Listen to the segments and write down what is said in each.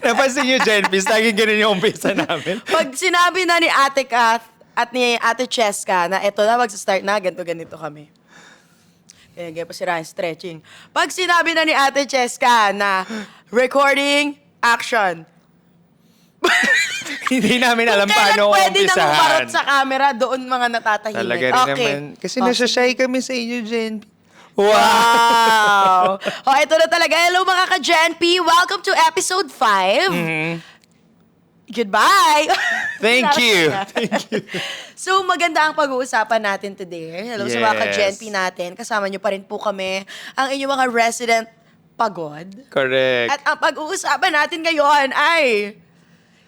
Napansin niyo, Jen Peace, laging ganun yung umpisa namin. Pag sinabi na ni Ate Kath at ni Ate Cheska na eto na, mag-start na, ganito kami. Kaya pa si Ryan stretching. Pag sinabi na ni Ate Cheska na recording, action. Hindi namin alam paano pwede nang umpisahan. umarot sa camera, doon mga natatahimik. Talaga rin naman. Kasi nasa-shy kami sa inyo, Jen. Wow! Wow! Ito na talaga. Hello mga ka-Gen P. Welcome to episode 5. Goodbye! Thank you. So, maganda ang pag-uusapan natin today. Hello sa mga ka-Gen P natin. Kasama nyo pa rin po kami, ang inyong mga resident pagod. Correct. At ang pag-uusapan natin ngayon ay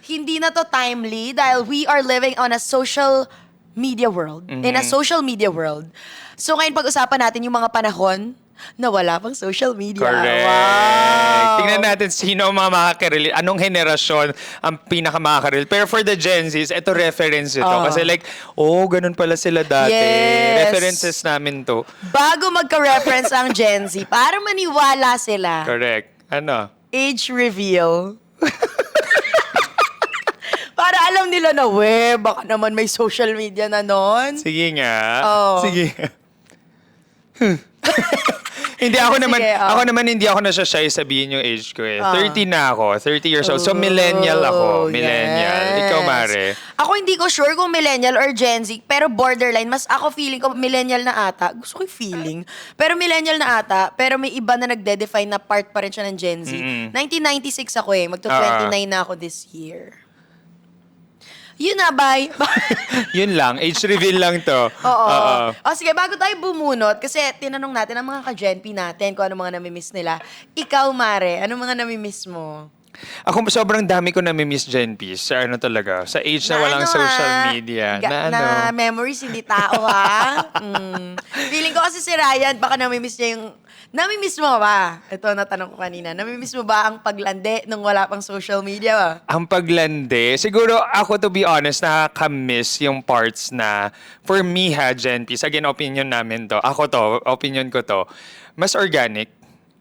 hindi na to timely dahil we are living on a social media world. In a social media world. So ngayon pag-usapan natin yung mga panahon na wala pang social media. Correct. Wow. Tingnan natin sino ang mga makaka-relate. Anong henerasyon ang pinaka-makaka-relate. Pero for the Gen Zs, ito reference ito. Kasi like, ganun pala sila dati. Yes. References namin to. Bago magka-reference ang Gen Z, para maniwala sila, Correct. Ano? age reveal. Para alam nila na, baka naman may social media na nun. Sige nga. Oh. Sige. Hindi ako naman, Sige, ako naman hindi ako nasya-shy sabihin yung age ko eh. 30 na ako, 30 years old. So millennial ako, millennial. Yes. Ikaw, Mare. Ako hindi ko sure kung millennial or Gen Z, pero borderline. Mas ako feeling ko millennial na ata. Gusto ko yung feeling. Pero millennial na ata, pero may iba na nagde-define na part pa rin siya ng Gen Z. 1996 ako eh. Magto-29 na ako this year. Yun na, bye. Yun lang, age reveal lang to. Oo. O sige, bago tayo bumunot, kasi tinanong natin ang mga ka-Gen P natin kung ano mga namimiss nila. Ikaw, Mare, ano mga namimiss mo? Ako sobrang dami ko namimiss Gen Peace. Sa ano talaga, sa age na walang social media. Na memories, hindi tao ha. Feeling ko kasi si Ryan, baka namimiss niya yung... Namimiss mo ba? Ito, natanong ko kanina. Namimiss mo ba ang paglande nung wala pang social media ba? Ang paglande, siguro ako to be honest, nakaka-miss yung parts na, for me ha, Gen Peace, again, opinion namin to. Ako to, opinion ko to. Mas organic.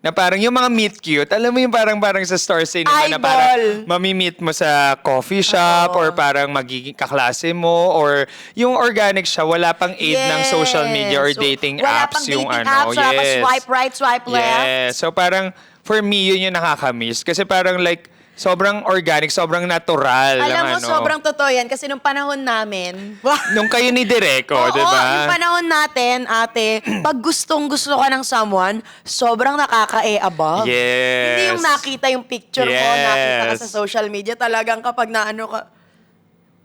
Na parang yung mga meet cute, alam mo yung parang sa Star Cinema na parang mami-meet mo sa coffee shop or parang magiging kaklase mo or yung organic siya, wala pang aid ng social media or dating apps yung ano. Wala pang swipe right, swipe left. Yes. So parang for me, yun yung nakaka-miss. Kasi parang like, sobrang organic, sobrang natural. Alam mo, ano. sobrang totoo yan kasi nung panahon namin... Nung kayo ni Direko, di ba? Oo, yung panahon natin, ate, pag gustong-gusto ka ng someone, sobrang nakaka-above. Yes. Hindi yung nakita yung picture mo, nakita ka sa social media, talagang kapag naano ka,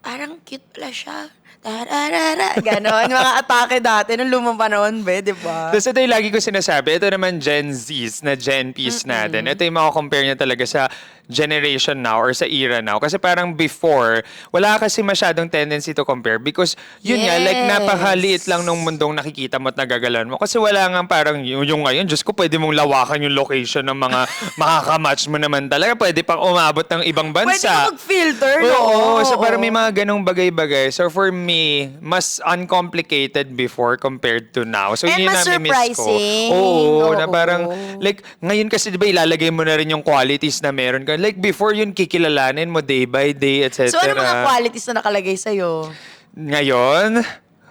parang cute pala siya. Tararara. Ganon, mga atake dati nung lumang panahon, di ba? Tapos ito yung lagi ko sinasabi, ito naman Gen Zs na Gen Ps natin. Ito yung makakompare niya talaga sa generation now or sa era now. Kasi parang before, wala kasi masyadong tendency to compare because yun nga, like napakaliit lang nung mundong nakikita mo at nagagalan mo. Kasi wala nga parang yung ngayon, Diyos ko, pwede mong lawakan yung location ng mga makakamatch mo naman talaga. Pwede pang umabot ng ibang bansa. Pwede ka mag-filter, no? Oo, so parang may mga ganong bagay-bagay. So for me, mas uncomplicated before compared to now. So And yun mas yung nami-miss ko. surprising. Oo, na Oo. parang, like, ngayon kasi diba ilalagay mo na rin yung qualities na meron ka. Like before yun, kikilalanin mo day by day, etc. So, ano mga qualities na nakalagay sa'yo? Ngayon,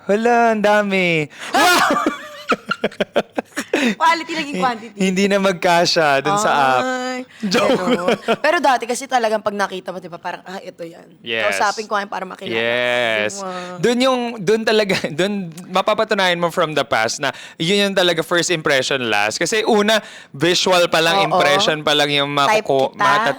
wala, ang dami. Wow! Quality naging quantity. Hindi na magkasya dun sa app. Ay, Joke. ganun. Pero dati kasi talagang pag nakita mo, di ba, parang, ito yan. Yes. Kausapin ko ngayon para makilala. Yes. Diba? Dun talaga, dun mapapatunayan mo from the past na yun yung talaga first impression last. Kasi una, visual pa lang, Oo. impression pa lang yung Type kita, get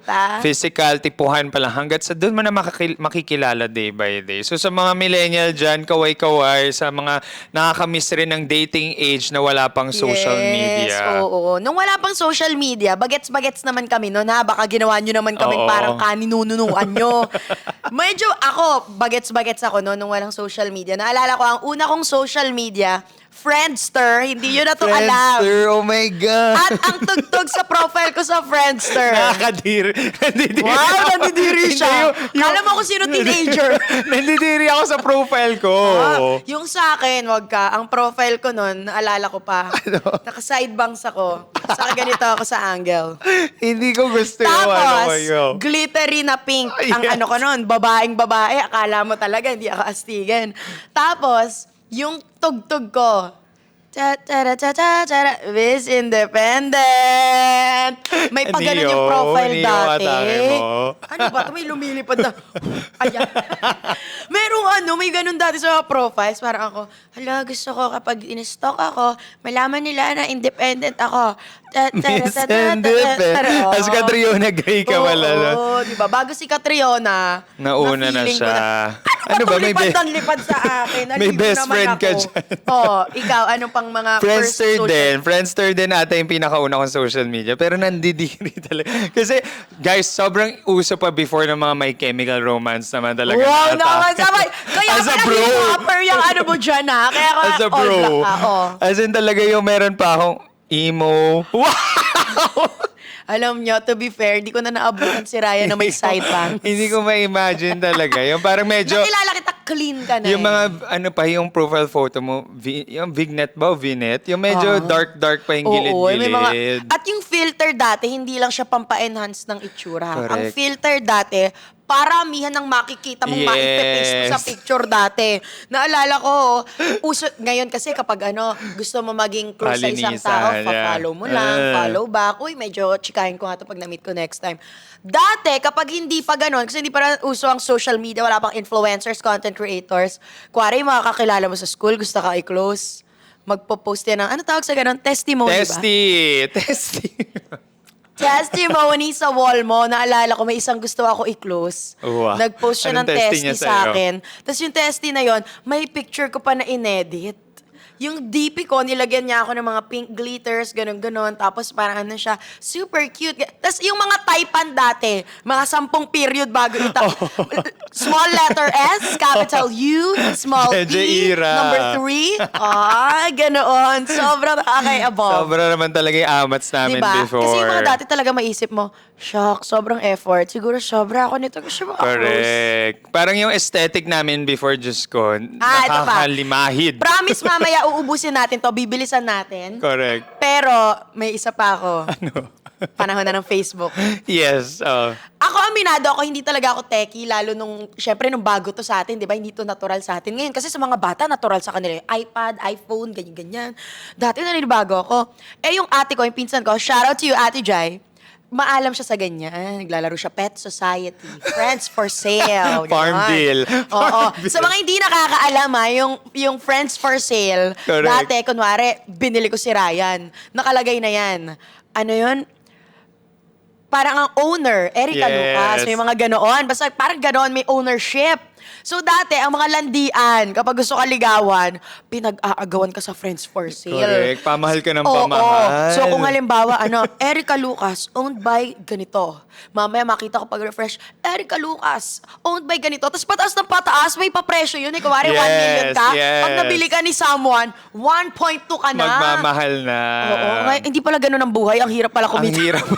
kita. Physical, tipuhan pa lang. Hanggat sa dun mo na makikilala day by day. So sa mga millennial dyan, kaway-kaway, sa mga nakakamiss rin ng dating age na wala pang social media. Oo. Nung wala pang social media, bagets-bagets naman kami noon ha. Baka ginawa nyo naman kami Oo. parang kaninununuan nyo. Medyo ako, bagets-bagets ako noon nung walang social media. Naalala ko, ang una kong social media, Friendster, hindi yun na to alam. Friendster, oh my God. At ang tugtog sa profile ko sa Friendster. Nakakadiri. Nandidiri. Wow, nandidiri siya. Kala mo kung sino teenager. Nandidiri ako sa profile ko. Yung sa akin, wag ka. Ang profile ko nun, naalala ko pa. Naka-side bangs ako. Saka ganito ako sa angle. Hindi ko gusto yung ano Tapos, kayo. glittery na pink. Ang Yes. ano ko nun, babaeng babae. Akala mo talaga, hindi ako astigan. Tapos, yung tugtog ko, Miss Independent. May pa ganun yung profile Hindi yun, dati. atake mo. Ano ba? May lumilipad na. Ayan. Merong may ganun dati sa mga profiles. Parang ako, hala, gusto ko kapag in-stalk ako, malaman nila na independent ako. Miss Independent. As Catriona Gray ka pala. no? Oo, di ba? Bago si Catriona, Nauna na feeling ko siya. Ano ba? May lipad sa akin. May Naligo best naman friend ka ako. dyan. Oo, ikaw, ano pang mga Friendster first social- din. Friendster din ata yung pinakauna kong social media. Pero nandidiri talaga. Kasi, guys, sobrang uso pa before ng mga My Chemical Romance naman talaga. Wow, ata. naman sabay. Kaya As a pala bro. hip-hopper yung ano mo dyan, ha? Kaya ka As a all bro. black ka, oh. As in talaga yung meron pa akong emo. Wow! Alam nyo, to be fair, di ko na naabutan si Ryan na may side bangs. Hindi ko ma-imagine talaga. Yung parang medyo... Nakilala kita, clean ka na Yung mga, ano pa, yung profile photo mo, yung vignette ba o vignette? Yung medyo dark pa yung Oo, gilid-gilid. may mga... At yung filter dati, hindi lang siya pampa-enhance ng itsura. Correct. Ang filter dati, paramihan ng makikita mong Yes. maipe-paste mo sa picture dati. Naalala ko, uso, ngayon kasi kapag gusto mo maging close sa isang Palinisan, tao, yeah. follow mo lang, follow back. Uy, medyo chikahin ko nga ito pag na-meet ko next time. Dati, kapag hindi pa ganon, kasi hindi pa uso ang social media, wala pang influencers, content creators, kuwari yung mga kakilala mo sa school, gusto ka i-close, magpo-post yan ng, ano tawag sa ganon? Testimony ba? Testy. Testimony sa wall mo. Naalala ko, may isang gusto ako i-close. Wow. Nag-post siya Anong ng testy testy niya sa sa'yo? akin. Tapos yung testy na yon, may picture ko pa na inedit. Yung DP ko, nilagyan niya ako ng mga pink glitters, ganun-ganon. Tapos parang ano siya, super cute. Tapos yung mga typan dati, mga 10 period bago Small letter S, capital U, small Medyo E, ira. number 3. Ganoon. Sobrang nakakay-above. Sobra naman talaga yung amats namin Diba? before. Kasi yung mga dati talaga maisip mo, shock, sobrang effort. Siguro sobra ako nito. Gusto mo Correct. Parang yung aesthetic namin before, Diyos ko, Ito pa. nakakalimahid. Promise mamaya uubusin natin to, bibilisan natin. Correct. Pero may isa pa ako. Ano? Panahon na ng Facebook. Yes. Ako, aminado ako, hindi talaga ako techie, lalo syempre nung bago to sa atin, di ba? Hindi to natural sa atin. Ngayon, kasi sa mga bata, natural sa kanila yung iPad, iPhone, ganyan-ganyan. Dati naninibago ako. Yung ate ko, yung pinsan ko, shout out to you, Ate Jai. Maalam siya sa ganyan. Naglalaro siya Pet Society, Friends for Sale. Farmville. ganon. Oo. Sa mga hindi nakakaalam yung Friends for Sale, Correct. dati, kunwari, binili ko si Ryan. Nakalagay na yan. Ano yun? Parang ang owner, Erica Yes. Lucas, may mga ganoon. Basta parang ganoon, may ownership. So dati, ang mga landian, kapag gusto ka ligawan, pinag-aagawan ka sa Friends for Sale. Correct. Pamahal ka ng Oo. pamahal. So kung halimbawa, Erica Lucas, owned by ganito. Mamaya makita ko pag-refresh, Erica Lucas, owned by ganito. Tapos pataas ng pataas, may papresyo yun. Kuwari, 1 million ka. Yes. Pag nabili ka ni someone, 1.2 ka na. Magmamahal na. Oo. Ngayon, hindi pala ganun ang buhay. Ang hirap pala Ang kumita. hirap.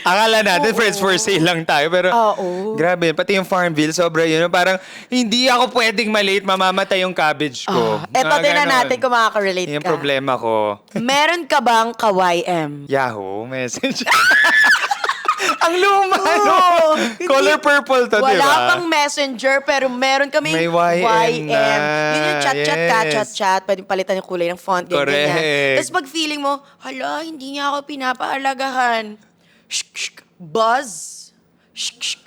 Akala natin friends for sale lang tayo. Pero Oo. grabe, pati yung Farmville, sobra yun. Parang hindi ako pwedeng malate, mamamatay yung cabbage ko. Eto, tingnan natin kung makaka-relate Yung ka. problema ko. Meron ka bang ka-YM? Yahoo Messenger. Ang luma, no? Oo. Color purple to, di ba? Wala pang messenger, pero meron kaming May YM na. Yun yung chat-chat ka, Yes. chat-chat. Pwedeng palitan yung kulay ng font, Correct. ganyan. Tapos pag feeling mo, hala, hindi niya ako pinapaalagahan. Shk, shk, buzz. Shk, shk.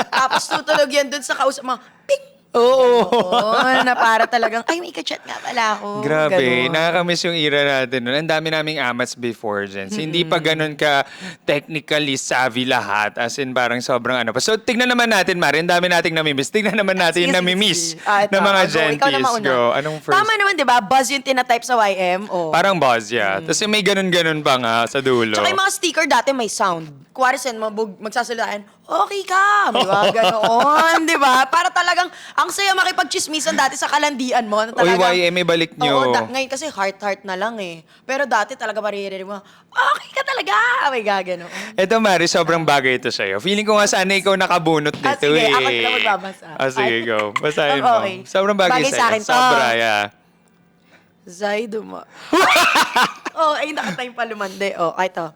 Tapos tutunog yan dun sa kausap mo, ping! Oo. Oo, na para talagang, ay, may ka-chat nga pala ako. Grabe, Ganon. nakakamiss yung era natin nun. Ang dami naming amats before, Jens. Hindi pa ganun ka technically savvy lahat. As in, parang sobrang ano pa. So, tignan naman natin, Mari. Ang dami nating namimiss. Tignan naman natin yung namimiss Ito, ng mga go. Ikaw na Genties. mauna. Go. Anong first? Tama naman, di ba? Buzz yung tinatype sa YM. Oh. Parang buzz, yeah. Tapos yung may ganun-ganun pa nga sa dulo. Tsaka yung mga sticker dati may sound. Kuwari sen, magsasalitaan, okay ka. Di ba? Ganoon, di ba? Para talagang Ang saya makipag-chismisan dati sa kalandian mo. Na Uy, talagang, YM, balik nyo. Oo, ngayon kasi heart-heart na lang eh. Pero dati talaga maririnig mo, okay ka talaga. May gagano. Eto, Mari, sobrang bagay ito sa'yo. Feeling ko nga sana ikaw nakabunot dito sige, eh. ako na magbabasa. Sige, Ay. go. Basahin mo. Okay. Sobrang bagay, Bagay sa sa'yo. akin to. Sobra, yeah. Zaiduma. Ay, nakatayong palumande. Ito.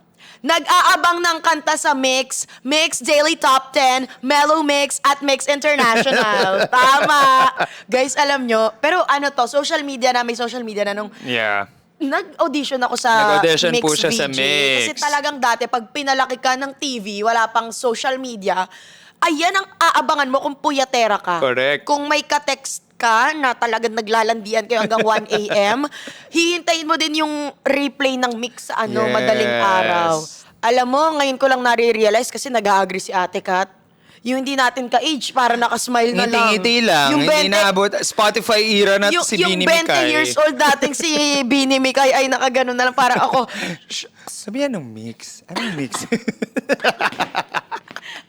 Nag-aabang ng kanta sa Mix, Mix Daily Top 10, Mellow Mix at Mix International. Tama. Guys, alam nyo, pero social media na, may social media na nung Yeah. nag-audition ako sa Nag-audition Mix po siya VJ. sa Mix. Kasi talagang dati, pag pinalaki ka ng TV, wala pang social media, ayan ang aabangan mo kung puyatera ka. Correct. Kung may ka-text ka na talagang naglalandian kayo hanggang 1 a.m., hihintayin mo din yung replay ng Mix sa Yes. madaling araw. Alam mo, ngayon ko lang nare-realize kasi nag-agree si Ate Kat. Yung hindi natin ka-age, para nakasmile na lang. Ngiti-ngiti lang. Yung Hindi 20 naabot. Spotify era na si Bini yung 20 Mikay. years old dating si Bini Mikay ay nakaganon na lang. Para ako, Sabihan ng mix. Anong mix?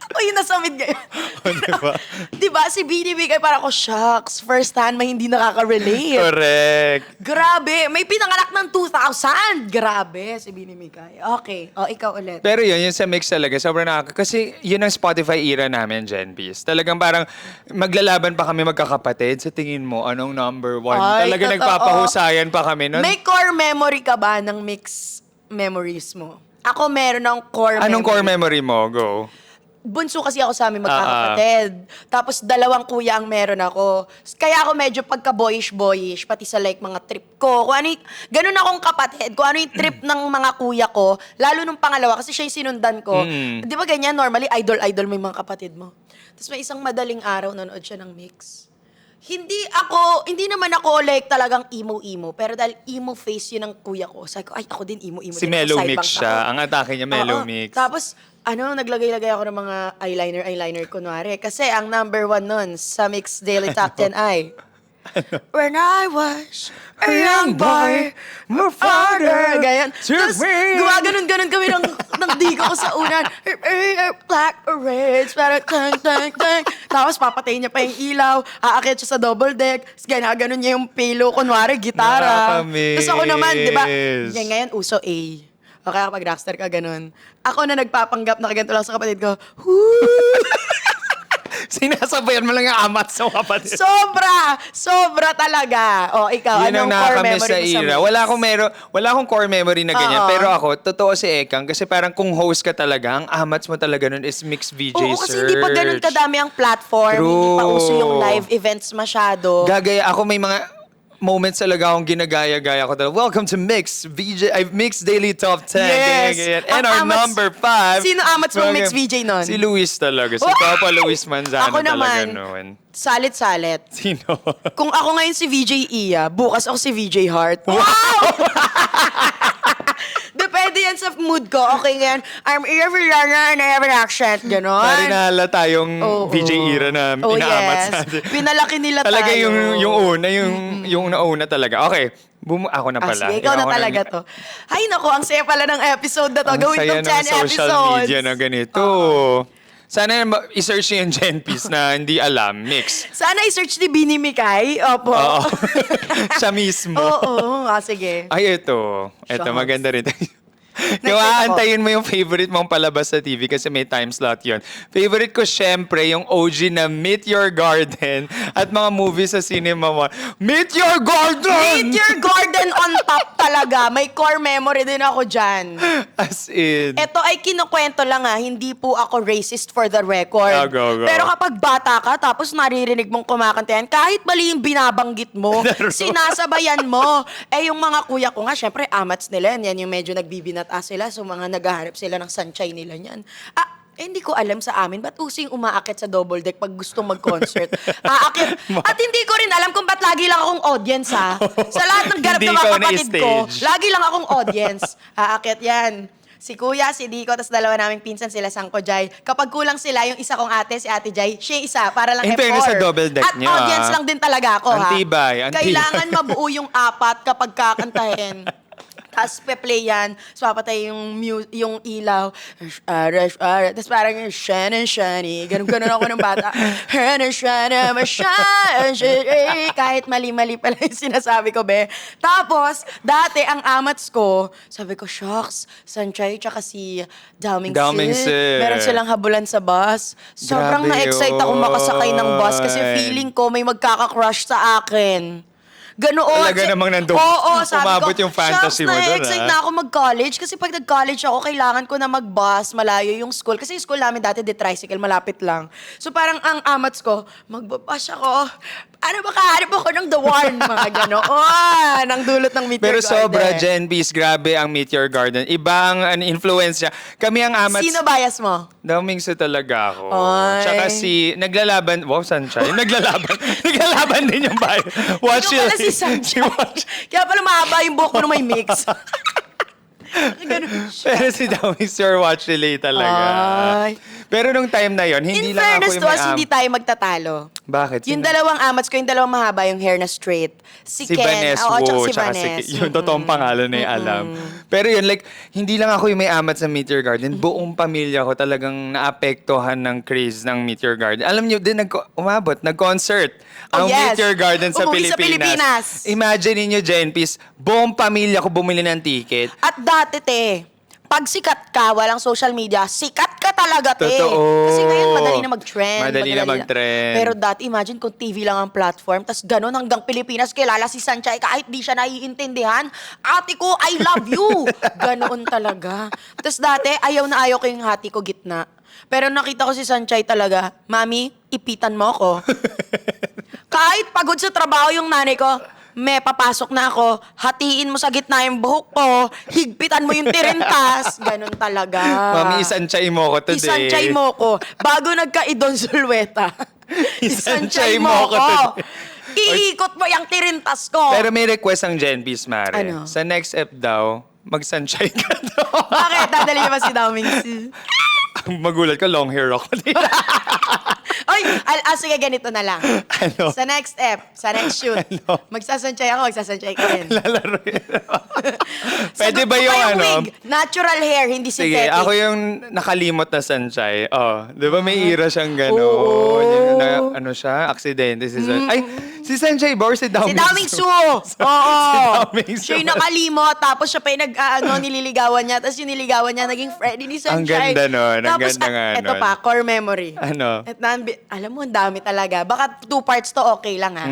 ako yung nasamid ngayon. Diba? Diba? Si Bini Mikay, para ako, shucks, first hand, may hindi nakaka-relate. Correct. Grabe, may pinanganak ng 2000. Grabe, si Bini Mikay. Okay, ikaw ulit. Pero yun sa mix talaga, sobrang kasi yun ang Spotify era namin, Gen Bs. Talagang parang maglalaban pa kami magkakapatid. Sa tingin mo, anong number one? Ay, Talaga totoo. nagpapahusayan pa kami nun. May core memory ka ba ng Mix memories mo? Ako meron ng core Anong memory. core memory mo? Go. Bunso kasi ako sa amin magkakapatid. Tapos 2 kuya ang meron ako. Kaya ako medyo pagka-boyish-boyish, pati sa like mga trip ko. Kung ano ganun akong kapatid. Kung ano yung trip ng mga kuya ko, lalo nung pangalawa, kasi siya yung sinundan ko. Di ba ganyan, normally, idol-idol mo yung mga kapatid mo. Tapos may isang madaling araw, nanood siya ng Mix. Hindi naman ako like talagang emo-emo. Pero dahil emo face yun ng kuya ko, sabi ko, ay, ako din emo-emo. Si din ako, Mellow side Mix bangs siya. ako. Ang atake niya, Mellow Oo. Mix. Tapos, naglagay-lagay ako ng mga eyeliner, kunwari. Kasi ang number 1 nun sa Mix Daily Top 10 ay, When I was a young boy, my father, ganyan. Tapos, gumaganon-ganon kami ng digo ko sa unan. Black or red, pero tang, tang, tang. Tapos, papatayin niya pa yung ilaw, aakyat siya sa double deck, tapos ginaganon niya yung pillow, kunwari, gitara. Nakakamiss. Tapos ako naman, di ba, ngayon, uso A. O kaya kapag rockstar ka, ganun. Ako na nagpapanggap na kaganto lang sa kapatid ko, Sinasabayan mo lang yung amat sa kapatid. Sobra talaga. Ikaw, Yun ang anong core nakakamiss memory sa mo sa era. Mix? Wala akong core memory na ganyan. Oo. Pero ako, totoo si Ekang. Kasi parang kung host ka talaga, ang amats mo talaga nun is Mix VJ Oo, Search. kasi hindi pa ganun kadami ang platform. True. Hindi pa uso yung live events masyado. Gagaya ako, may mga moments talaga akong ginagaya-gaya ko talaga. Welcome to Mix Mix Daily Top 10. Yes. Ganyan. Ang And our amats- number 5. Sino amats mong Mix VJ nun? Si Luis talaga. Si Wow! Papa Luis Manzano Ako talaga naman, noon. salit-salit. Sino? Kung ako ngayon si VJ Iya, bukas ako si VJ Heart. Wow! Depende yan sa mood ko. Okay, ngayon, I'm every runner and every accent. Ganon. Pari na tayong Oo. VJ era na Oh, inaamat yes. sa atin. Pinalaki nila Talaga tayo. yung una, yung nauna talaga. Okay, ako na pala. Sige, ikaw na talaga to. Ay, naku, ang saya pala ng episode na to. Ang Gawin saya tong 10 ng social episodes. media na ganito. Sana i-search niyo yung Gen P's na hindi alam. Mix. Sana i-search ni Bini Mikay. Opo. Oo. Siya mismo. Oo. Sige. Ay, ito. Ito, Shucks. maganda rin. Next Yung ako. aantayin mo yung favorite mong palabas sa TV kasi may time slot yun. Favorite ko syempre yung OG na Meet Your Garden at mga movies sa Cinema One. Meet Your Garden! Meet Your Garden on top talaga. May core memory din ako dyan. As in. Ito ay kinukwento lang hindi po ako racist for the record. Go. Pero kapag bata ka, tapos naririnig mong kumakanta yan, kahit mali yung binabanggit mo, sinasabayan mo. Yung mga kuya ko nga, syempre, amats nila yan. Yan yung medyo nagbibinata sila. So, mga naghahanap sila ng sunshine nila yan. Hindi ko alam sa amin, ba't using umaakit sa double deck pag gusto mag-concert? Aakit. At hindi ko rin alam kung ba't lagi lang akong audience, ha? Sa lahat ng ganap Hindi ng mga ikaw kapatid ko, na-stage. lagi lang akong audience. Aakit yan. Si Kuya, si Dico, tapos 2 naming pinsan sila, Sangko Jai. Kapag kulang sila, yung isa kong ate, si Ate Jai, siya yung isa, para lang In fairness sa double deck At niya, audience lang din talaga ako, ha? Antibay. Kailangan mabuo yung 4 kapag kakantahin. Tapos pe-play yan. So, papatay yung ilaw. Tapos parang shana shani. Ganun ako ng bata. Kahit mali-mali pala yung sinasabi ko, be. Tapos, dati, ang amats ko, sabi ko, shucks, Sanchay tsaka si Daming Si. Meron silang habulan sa bus. Sobrang Grabe na-excite ako makasakay ng bus kasi yun. feeling ko may magkaka-crush sa akin. Ganoon. Talaga namang nandun. Oo, sabi Umabot ko, yung fantasy mo dun, na-excite na ako mag-college kasi pag nag-college ako, kailangan ko na mag-bus, malayo yung school. Kasi yung school namin dati, de tricycle, malapit lang. So parang ang amats ko, magbabus ako. Ano ba kaharap ako ng The Warn? Mga ganoon. Ang dulot ng Meteor Pero Garden. sobra, Gen B's, grabe ang Meteor Garden. Ibang influence niya. Kami ang amats. Sino bias mo? Damingso talaga ako. Ay. Tsaka naglalaban, wow, Sunshine. Naglalaban din yung bayo. Watch Ikaw pala si Sunshine. Kaya pala mahaba yung buhok mo na may mix. Ganun siya. Pero si Damingso watch relay talaga. Ay. Pero nung time na yon, hindi In lang ako fairness yung to may us, hindi tayo magtatalo. Bakit? Yung Sino? dalawang amats ko, yung dalawang mahaba, yung hair na straight. Si Ken, Vanessa oo, Wu, tsaka tsaka si Vanessa. yung totoong pangalan na yung alam. Pero yun, like, hindi lang ako yung may amat sa Meteor Garden. Buong pamilya ko talagang naapektuhan ng craze ng Meteor Garden. Alam niyo din, nag-concert Oh, ang yes. Meteor Garden sa Umuwi sa Pilipinas. Pilipinas. Imagine niyo, Jen Peace, buong pamilya ko bumili ng ticket. At dati, pag sikat ka, walang social media, sikat ka talaga, Totoo. Kasi ngayon, madali na mag-trend. Madali na mag-trend. Pero dati, imagine kung TV lang ang platform, tas ganun hanggang Pilipinas, kilala si Sanchay, kahit di siya naiintindihan, ate ko, I love you! Ganoon talaga. Tas dati, ayaw na ayaw ko yung hati ko gitna. Pero nakita ko si Sanchay talaga, Mami, ipitan mo ako. Kahit pagod sa trabaho yung nanay ko, papasok na ako, hatiin mo sa gitna yung buhok ko, higpitan mo yung tirintas. Ganon talaga. Mami, isanchay mo ko today. Isanchay mo ko. Bago nagka-Idon Sulweta. Isanchay mo ko today. Iikot mo yung tirintas ko. Pero may request ang Jen Peace, Mare. Ano? Sa next ep daw, mag-sunshine ka daw. Bakit? Dadali niya ba si Daming Si? Magulat ko, long hair ako. Oy, sige, ganito na lang. Ano? Sa next shoot, Ano? magsasanchay ako, magsasanchay ka rin. Lalaro yun. Pwede Sagot ba ko yung pa ano? wig. Natural hair, hindi Sige, synthetic. ako yung nakalimot na sanchay. Oh, di ba may ira siyang gano'n? Oo. Yung ano siya, aksidente si Sanchay. Ay, si Sanchay ba or si Daming Si Daming Su! Oo! Daming Su. Siya yung nakalimot, tapos siya pa yung nililigawan niya, tapos yung niligawan niya, naging friend ni Sanchay. Ang ganda nun, ang Tapos, ganda nga eto nun. pa, core memory. Ano? Alam mo, ang dami talaga. Baka 2 parts to, okay lang ha.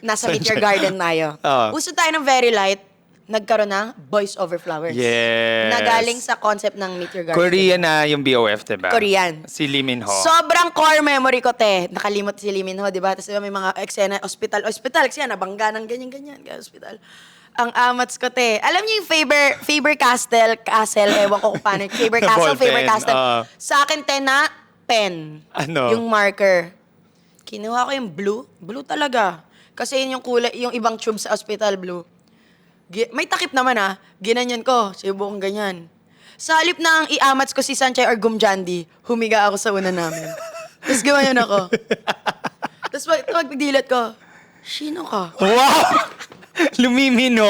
Nasa Meteor Garden tayo. Oo. Uso tayo ng very light, nagkaroon ng Boys Over Flowers. Yes. Nagaling sa concept ng Meteor Garden. Korean na yung BOF, diba? Korean. Si Lee Min Ho. Sobrang core memory ko, Nakalimot si Lee Min Ho, di ba? Tapos diba, may mga eksena, hospital. Kasi yan, nabangga ng ganyan-ganyan, hospital. Ang amats ko, Alam niyo yung Faber-Castell, ewan ko kung paano. Faber-Castell, Ball pen, Faber-Castell. Sa akin, na pen. Ano? Yung marker. Kinuha ko yung blue. Blue talaga. Kasi yun yung kulay, yung ibang tube sa hospital, blue. May takip naman ginanyan ko. Sibo kong ganyan. Sa halip na ang iamats ko si Sanchay or Gumjandi, humiga ako sa una namin. Tapos gawanyan ako. Tapos pagdilat ko, sino ka? Wow! Lumimino!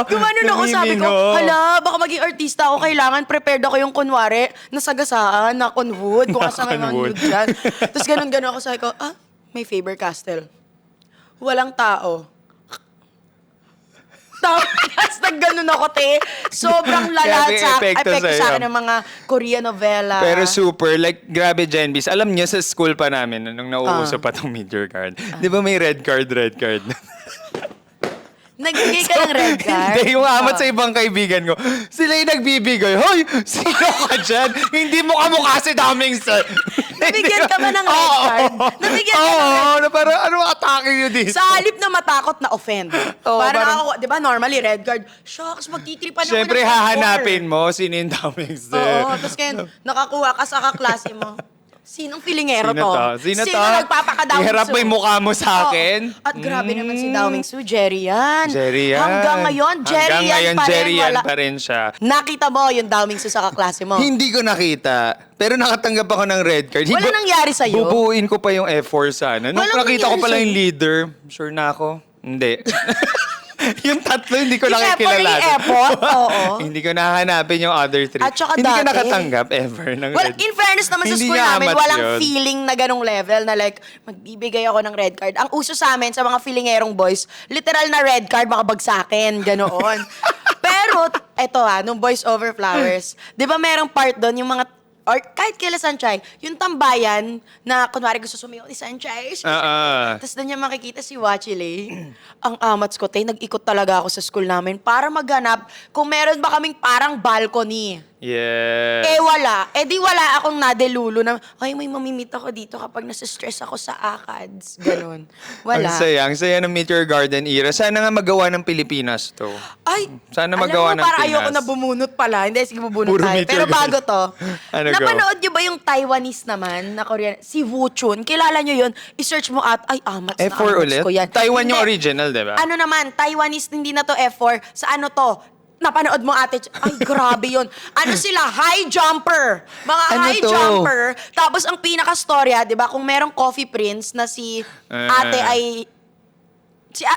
Gumanon ako, sabi ko, hala, baka maging artista ako, kailangan prepared ako yung kunwari, nasagasaan, knock on wood, kung asa may Knock on wood. wood dyan. Tapos ganun ako, sabi ko, may Faber-Castell. Walang tao. Tapos nagganon ako, Sobrang lala Grabe sa epekto epekto sa'yo. sa akin ng mga Korean novela. Pero super, like, grabe, Jen Bis. Alam niyo, sa school pa namin, nung nauuso pa tong Meteor Card, di ba may red card? Nagbigay ka ng red card? Hindi, yung amat sa ibang kaibigan ko, sila yung nagbibigay, hoy, sino ka dyan? Hindi mo kamukha si Daming Sir. Nabigyan ka ba ng red card? Nabigyan ka ng red card? Oo, na parang ano atake nyo dito? Sa halip na matakot na offend. Oo, parang parang- ako, di ba, normally red card, shocks, magtitripan ako Siyempre, ng hahanapin mo sino yung Daming Sir. Oo, tapos kaya nakakuha ka sa kaklase mo. Sinong filingero Sino to? Sino to? nagpapaka-Downing Iharap Su? mo yung mukha mo sa akin? Oo. At grabe naman si Downing Su, Jerry yan. Jerry yan. Hanggang ngayon, Jerry yan pa rin. Jerry yan Wala- pa rin siya. Nakita mo yung Downing Su sa kaklase mo? Hindi ko nakita. Pero nakatanggap ako ng red card. Wala nangyari sa'yo? Bubuuin ko pa yung F4 sana. Nung Walang nakita ko nangyari pala sa'yo? yung leader, sure na ako. Hindi. Yung tatlo, hindi ko Yung nakikilala. Epot, oo. Hindi ko nahanapin yung other three. At saka hindi ka dati- nakatanggap ever ng Well, red. in fairness naman sa Hindi school niya namin, amat walang yun. feeling na ganong level na like, magbibigay ako ng red card. Ang uso sa amin, sa mga feelingerong boys, literal na red card, baka bagsakin, ganoon. Pero, eto nung Boys Over Flowers, di ba merong part doon, yung mga, or kahit kila Sanchay, yung tambayan na kunwari gusto sumiyo ni Sanchay. Tapos doon niya makikita si Wachile. Ang amats ko, nag-ikot talaga ako sa school namin para maghanap kung meron ba kaming parang balcony. Yes. Wala. Di wala akong nadelulo na, ay, may mamimit ako dito kapag nasa-stress ako sa ACADS. Ganon. Wala. Ang saya ng Meteor Garden era. Sana nga magawa ng Pilipinas to. Ay, Sana alam magawa mo, ng para Pinas. ayoko na bumunot pala. Hindi, sige, bubunot Puro tayo. Meteor Pero bago Garden. to, Ano, go? napanood nyo ba yung Taiwanese naman na Korean? Si Woo Chun. Kilala nyo yun? I-search mo at, ay, amats na F4 amats ulit? ko yan. Taiwan yung Hindi. original, di ba? Ano naman, Taiwanese, hindi na to F4. Sa ano to? Napanood mo ate, ay grabe yun. Ano sila? High jumper. Mga Ano high to? jumper. Tapos ang pinaka-storya, di ba, kung merong Coffee Prince na si ate ay,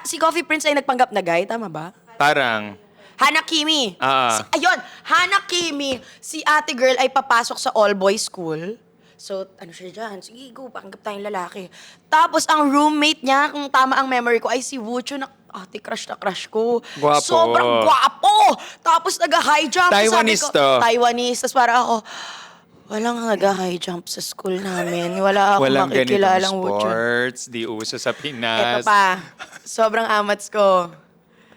si Coffee Prince ay nagpanggap na guy, tama ba? Parang, Hanakimi. Ah. Ayun, Hanakimi. Si ate girl ay papasok sa all-boys school. So, ano siya dyan? Sige, go, panggap tayong lalaki. Tapos, ang roommate niya, kung tama ang memory ko, ay si Wucho na, ate, crush na crush ko. Gwapo. Sobrang gwapo! Tapos, nag-high jump. Sabi Taiwanese ko, to. Taiwanese. Tapos, parang ako, walang nag-high jump sa school namin. Wala akong walang ganitong makikilalang Wucho. sports, di uso sa Ito Pinas. pa, sobrang amats ko.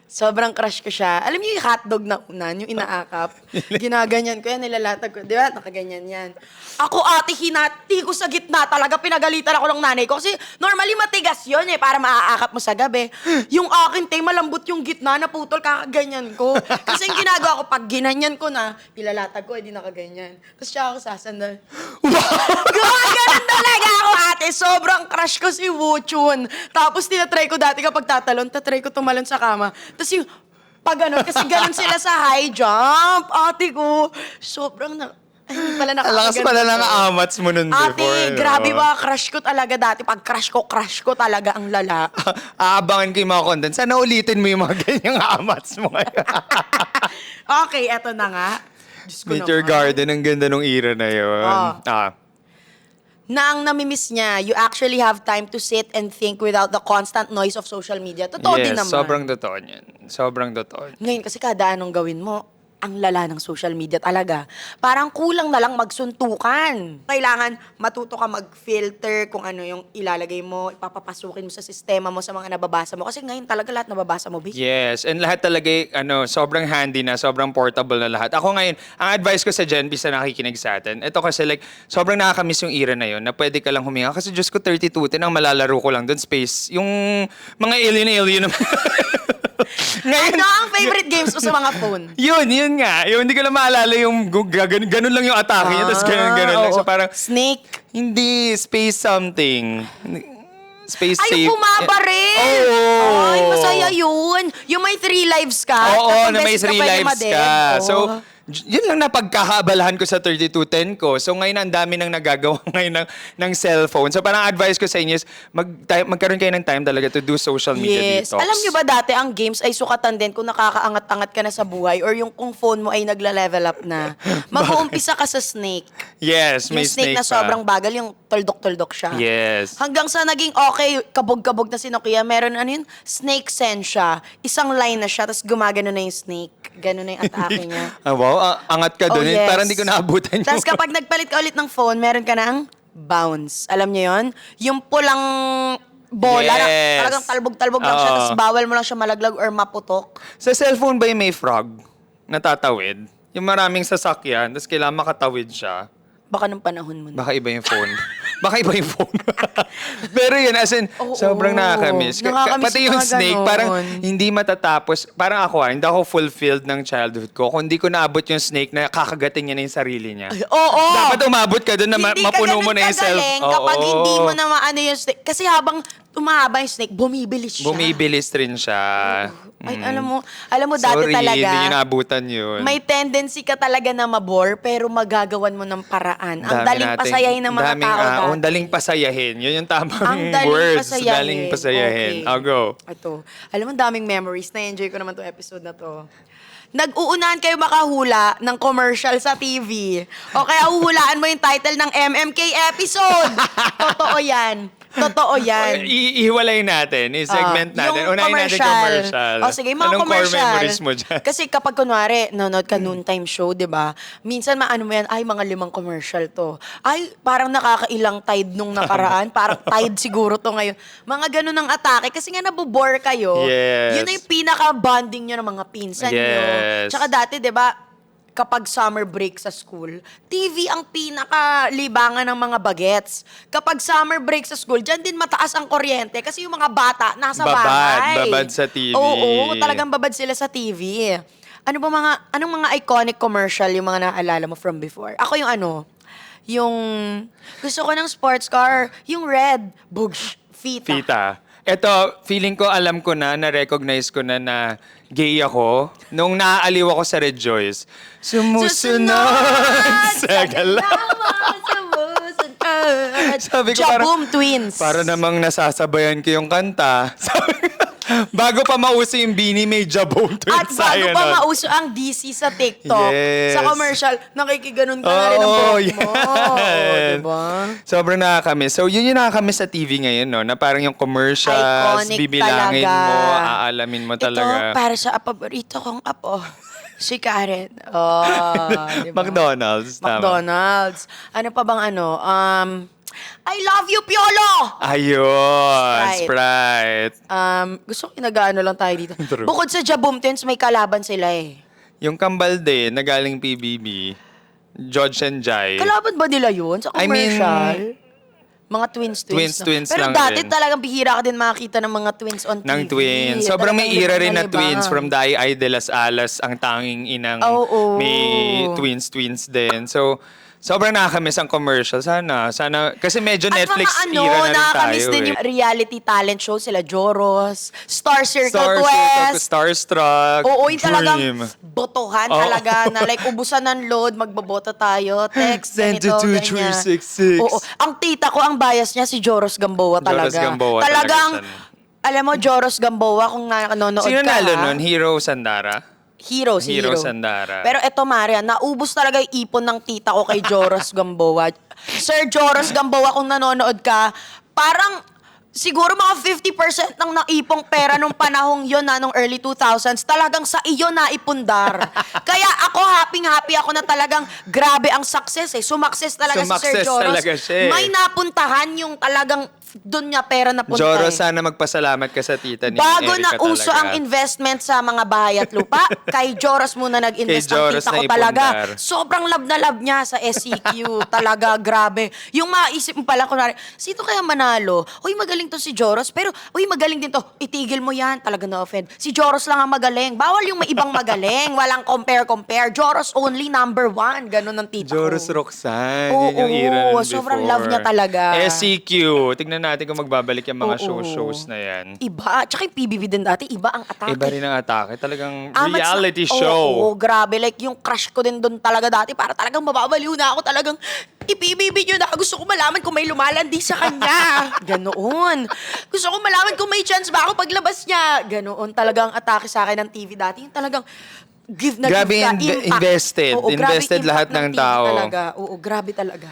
Sobrang crush ko siya. Alam niyo yung hotdog na unan, yung inaakap? Ginaganyan ko yan, nilalatag ko. Di ba? Nakaganyan yan. Ako ate, hinati ko sa gitna. Talaga pinagalitan ako ng nanay ko. Kasi normally matigas yun para maaakap mo sa gabi. Yung akin, malambot yung gitna na putol, kakaganyan ko. Kasi yung ginagawa ko, pag ginanyan ko na, ilalatag ko, edi nakaganyan. Tapos siya ako sasandal. Gumaganon talaga ako ate. Sobrang crush ko si Woo Chun. Tapos tinatry ko dati kapag tatalon, tatry ko tumalon sa kama. Tapos yung pag ano, kasi ganun sila sa high jump. Ate ko, sobrang ay, hindi pala Ang lakas pala ng amats mo nun Ate, before. no? grabe ba? Crush ko talaga dati. Pag crush ko talaga ang lala. Aabangan ko yung mga content. Sana ulitin mo yung mga ganyang amats mo ngayon. Okay, eto na nga. Diyos ko Meteor naman. Garden, ang ganda nung era na yun. Oh. Na ang namimiss niya, you actually have time to sit and think without the constant noise of social media. Totoo din Yes, naman. sobrang totoo niyan. Sobrang totoo. Ngayon kasi kada anong gawin mo, ang lala ng social media talaga. Parang kulang na lang magsuntukan. Kailangan matuto ka mag-filter kung ano yung ilalagay mo, ipapapasukin mo sa sistema mo, sa mga nababasa mo. Kasi ngayon talaga lahat nababasa mo, bitch. Yes, and lahat talaga, sobrang handy na, sobrang portable na lahat. Ako ngayon, ang advice ko sa Gen B na nakikinig sa atin, ito kasi like, sobrang nakakamiss yung era na yun, na pwede ka lang huminga. Kasi Diyos ko, 32, ang malalaro ko lang doon, space. Yung mga alien naman. Ngayon, Ano ang favorite games mo sa mga phone? yun nga. Yung hindi ko lang maalala yung ganun lang yung atake niya, tapos ganun lang. So oo. parang, Snake. hindi, space something. Space Ay, safe. yung bumabaril! Oo. Ay, masaya yun. Yung may 3 lives ka. Oo, tatlong na may beses 3 pwede lives ma-dead. ka. Oo. So, yun lang napagkakaabalahan ko sa 3210 ko. So, ngayon ang dami nang nagagawa ngayon ng cellphone. So, parang advice ko sa inyo is magkaroon kayo ng time talaga to do social media Yes. detox. Alam nyo ba dati ang games ay sukatan din kung nakakaangat-angat ka na sa buhay or yung kung phone mo ay nagla-level up na. Mag-uumpisa ka sa snake. Yes, Yung may snake na pa. sobrang bagal, yung tuldok-tuldok siya. Yes. Hanggang sa naging okay, kabog-kabog na si Nokia, meron snake sense siya. Isang line na siya, tapos gumagano na yung snake. Gano'n na yung atake niya. Ah, wow, angat ka doon. yes. Parang hindi ko naabutan yung... Tapos kapag nagpalit ka ulit ng phone, meron ka ng bounce. Alam niyo yon? Yung pulang bola na Yes. talagang talbog-talbog lang siya, Oo. tapos bawal mo lang siya malaglag or maputok. Sa cellphone ba yung may frog na tatawid? Yung maraming sasakyan, tapos kailangan makatawid siya. Baka nung panahon mo na. Baka iba yung phone. Baka iba yung phone. Pero yun, as in, Oo. sobrang nakakamiss. Nakakamiss Pati yung yung mga snake, ganon. parang hindi matatapos. Parang ako, hindi ako fulfilled ng childhood ko. Kung hindi ko naabot yung snake na kakagatin niya na yung sarili niya. Oo! Dapat umabot ka doon na Hindi ka mapuno mo ganun na yung self. kagaling kapag Oo. hindi mo na maano yung snake. Kasi habang umahaba yung snake, bumibilis siya. Bumibilis rin siya. Ay, alam mo dati Sorry, talaga. hindi nyo naabutan yun. May tendency ka talaga na mabore, pero magagawan mo ng paraan. Ang daling pasayahin ng mga tao dati. Ang daling pasayahin. Yun yung tamang Ang daling words. pasayahin. Daling pasayahin. Okay. I'll go. Ito. Alam mo, daming memories. Na-enjoy ko naman 'tong episode na to. Nag-uunahan kayo makahula ng commercial sa TV. O kaya uhulaan mo yung title ng MMK episode. Totoo yan. Totoo yan. Ihiwalay natin. I-segment natin. Yung Unahin natin commercial. O sige, mga Anong commercial. core memories mo dyan? Kasi kapag kunwari, nanonood ka noontime show, di ba? Minsan maano mo yan, ay mga 5 commercial to. Ay, parang nakakailang tide nung nakaraan. Parang tide siguro to ngayon. Mga ganun ang atake. Kasi nga nabobore kayo. Yes. Yun na yung pinaka-bonding nyo ng mga pinsan nyo. Yes. Tsaka dati, di ba, kapag summer break sa school, TV ang pinaka-libangan ng mga bagets. Kapag summer break sa school, dyan din mataas ang kuryente kasi yung mga bata nasa bahay. Babad sa TV. Oo, talagang babad sila sa TV. Anong mga iconic commercial yung mga naaalala mo from before? Ako yung gusto ko ng sports car, yung red, Bugs, Fita. Fita. Ito, feeling ko, alam ko na-recognize ko na gay ako nung naaaliw ako sa Red Joyce. Sumusunod sa galaw. Sabi ko, Jaboom Twins. Para namang nasasabayan ko yung kanta. Sabi ko, bago pa mauso yung Bini, may Jaboom Twins. At bago tayo pa nun. mauso ang DC sa TikTok, Yes. sa commercial, nakikiganon ka na rin ng buhok mo. yan. Diba? Sobrang nakakamiss. So, yun yung nakakamiss sa TV ngayon, no? Na parang yung commercials, Iconic bibilangin talaga. mo, aalamin mo talaga. Ito, para sa paborito kong apo. Si Karen. Oh, diba? McDonald's. Tama. McDonald's. Ano pa bang I love you, Piolo! Ayun, Sprite. Gusto ko nag-ano lang tayo dito. True. Bukod sa Jaboom Twins, may kalaban sila eh. Yung Kambal din, na galing PBB, George and Jai. Kalaban ba nila yun sa I mean, commercial? Mga twins. Twins Pero lang dati rin. talagang bihira ka din makakita ng mga twins on TV. Ng twins. Sobrang may Talagang era rin na libangan. twins. From the Ay de las Alas, ang tanging inang Oo. may twins din. So, sobrang nakakamiss ang commercial. Sana. Kasi medyo Netflix At mga era na rin nakakamiss tayo din yung reality talent show sila Joros, Star Circle Star Quest. Starstruck, Oo, yung talagang Dream. botohan Oo. talaga na like ubusan ng load, magboboto tayo, text, Send ganito, to ganyan. 2366. Oo. Ang tita ko, ang bias niya si Joros Gamboa talaga. Joros Gamboa Talagang, talaga siya. alam mo, Joros Gamboa, kung nanonood Sino ka, nalo ha? nun? Hero Sandara? Hero, si Hero Hero. Sandara. Pero eto, Maria, naubos talaga yung ipon ng tita ko kay Joros Gamboa. Sir Joros Gamboa, kung nanonood ka, parang siguro mga 50% ng naipong pera nung panahong yon nung early 2000s, talagang sa iyo naipundar. Kaya ako, happy ako na talagang grabe ang success eh. Sumakses talaga si Sir Sumakses Joros. talaga siya eh. May napuntahan yung talagang doon niya pera napunta Joros, eh. sana magpasalamat ka sa tita ni Bago Erica na uso talaga. ang investment sa mga bahay at lupa, kay Joros muna nag-invest Kay ang Joros tita ko na talaga. ipundar. Sobrang love na love niya sa SEQ. Talaga, grabe. Yung maisip mo pala, kunwari, sino kaya manalo? Uy, magaling to si Joros. Pero, uy, magaling din to. Itigil mo yan. Talaga na-offend. Si Joros lang ang magaling. Bawal yung may ibang magaling. Walang compare. Joros only, number 1. Ganun ang tita Joros ko. Roxanne. Oo, yun yung era nun before. sobrang love niya talaga. SEQ. Tignan natin kung magbabalik yung mga Oo. shows na yan. Iba. Tsaka yung PBB din dati, iba ang atake. Iba rin ang atake. Talagang Amat reality sa- show. Oo, grabe. Like, yung crush ko din doon talaga dati, para talagang mababaliw na ako. Talagang, ipibibig yun na. Gusto ko malaman kung may lumalandi sa kanya. Ganoon. Gusto ko malaman kung may chance ba ako paglabas niya. Ganoon talagang atake sa akin ng TV dati. Yung talagang, give na Grabe give ka. in- Impact. invested. Oo, grabe Invested impact lahat ng TV tao. Talaga. Oo, grabe talaga.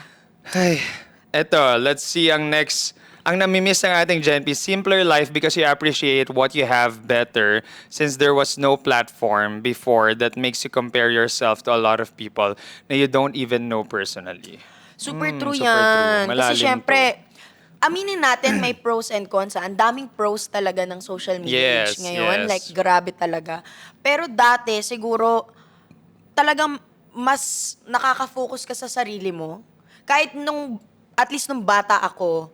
Ay, eto, let's see ang next. Ang namimiss ng ating Gen P, simpler life because you appreciate what you have better since there was no platform before that makes you compare yourself to a lot of people na you don't even know personally. Super true super yan. true. Kasi Malalim syempre, aminin natin may pros and cons. Ang daming pros talaga ng social media age Yes, ngayon. yes. Like, grabe talaga. Pero dati, siguro, talagang mas nakaka-focus ka sa sarili mo. Kahit at least nung bata ako,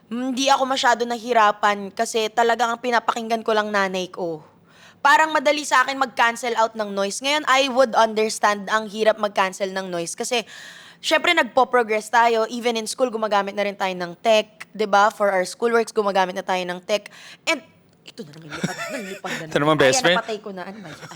hindi ako masyado nahirapan kasi talagang ang pinapakinggan ko lang nanay ko. Parang madali sa akin mag-cancel out ng noise. Ngayon, I would understand ang hirap mag-cancel ng noise kasi syempre nagpo-progress tayo. Even in school, gumagamit na rin tayo ng tech. 'Di ba? For our schoolworks, gumagamit na tayo ng tech. And ito na naman, lipad na. Ito naman, best friend. Napatay ko na. Ano ba yan?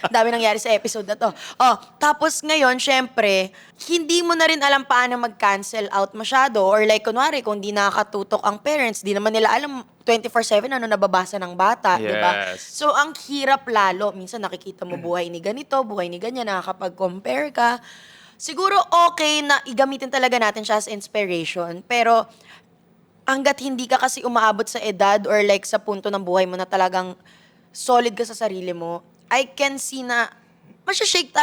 Dami nangyari sa episode na to. Oh, tapos ngayon, syempre, hindi mo na rin alam paano mag-cancel out masyado. Or like, kunwari, kung di nakakatutok ang parents, di naman nila alam 24/7 ano nababasa ng bata, di ba? Yes. So, ang hirap lalo. Minsan nakikita mo buhay ni ganito, buhay ni ganyan, nakakapag-compare ka. Siguro okay na igamitin talaga natin siya as inspiration. Pero, hanggat hindi ka kasi umaabot sa edad or like sa punto ng buhay mo na talagang solid ka sa sarili mo, I can see na masyashake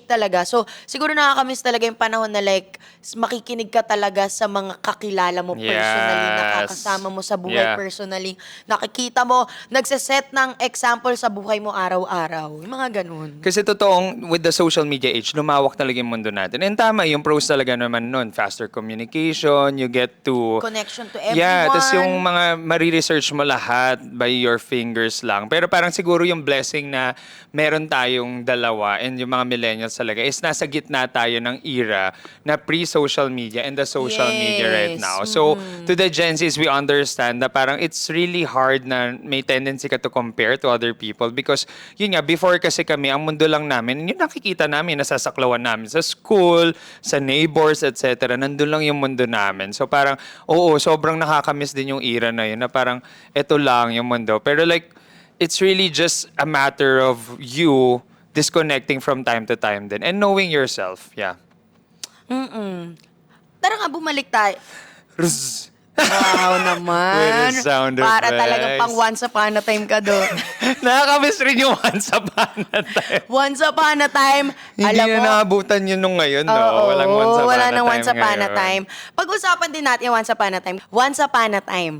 talaga. So, siguro nakakamiss talaga yung panahon na like, makikinig ka talaga sa mga kakilala mo personally, Yes. nakakasama mo sa buhay Yeah. personally, nakikita mo, nagsiset ng example sa buhay mo araw-araw. Yung mga ganun. Kasi totoong, with the social media age, lumawak talaga yung mundo natin. And tama, yung pros talaga naman nun. Faster communication, you get to... Connection to everyone. Yeah, tapos yung mga mariresearch mo lahat by your fingers lang. Pero parang siguro yung blessing na meron tayong dalawa and yung mga millennials talaga is nasa gitna tayo ng era na pre-social media and the social media right Yes. now. So, to the Gen Zs, we understand na parang it's really hard na may tendency ka to compare to other people because yun nga, before kasi kami, ang mundo lang namin, yun nakikita namin, nasasaklawan namin sa school, sa neighbors, etc. Nandun lang yung mundo namin. So parang, oo, sobrang nakakamiss din yung era na yun na parang, eto lang yung mundo. Pero like, it's really just a matter of you disconnecting from time to time din and knowing yourself. Yeah. Tara nga, bumalik tayo. Ruzz. Wow naman. With the sound Para effects. talagang pang once upon a time ka doon. Nakakamiss rin yung once upon a time. Once upon a time, Hindi alam na mo, naabutan yun nung ngayon, no? oo, Walang once upon wala a nang time once upon a ngayon. time. Pag-usapan din natin yung once upon a time. Once upon a time,